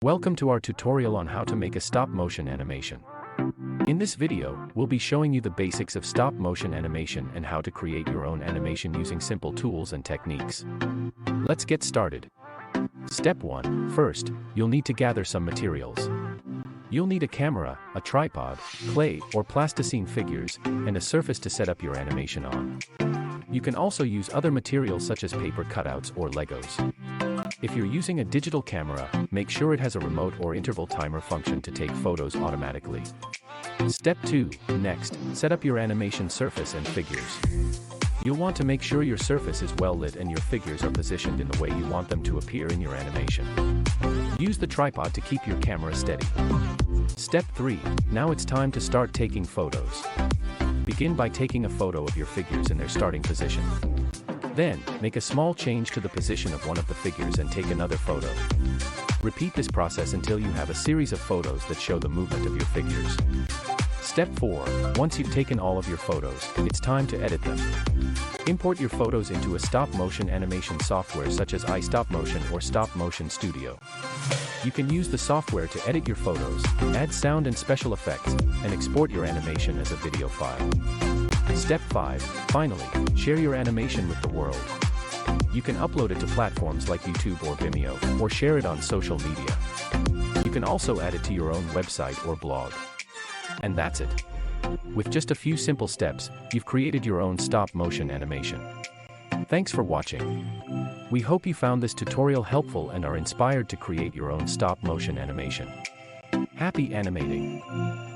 Welcome to our tutorial on how to make a stop-motion animation. In this video, we'll be showing you the basics of stop-motion animation and how to create your own animation using simple tools and techniques. Let's get started. Step 1. First, you'll need to gather some materials. You'll need a camera, a tripod, clay or plasticine figures, and a surface to set up your animation on. You can also use other materials such as paper cutouts or Legos. If you're using a digital camera, make sure it has a remote or interval timer function to take photos automatically. Step 2. Next, set up your animation surface and figures. You'll want to make sure your surface is well lit and your figures are positioned in the way you want them to appear in your animation. Use the tripod to keep your camera steady. Step 3. Now it's time to start taking photos. Begin by taking a photo of your figures in their starting position. Then, make a small change to the position of one of the figures and take another photo. Repeat this process until you have a series of photos that show the movement of your figures. Step 4. Once you've taken all of your photos, it's time to edit them. Import your photos into a stop-motion animation software such as iStopMotion or StopMotion Studio. You can use the software to edit your photos, add sound and special effects, and export your animation as a video file. Step 5. Finally, share your animation with the world. You can upload it to platforms like YouTube or Vimeo, or share it on social media. You can also add it to your own website or blog. And that's it. With just a few simple steps, you've created your own stop-motion animation. Thanks for watching. We hope you found this tutorial helpful and are inspired to create your own stop-motion animation. Happy animating!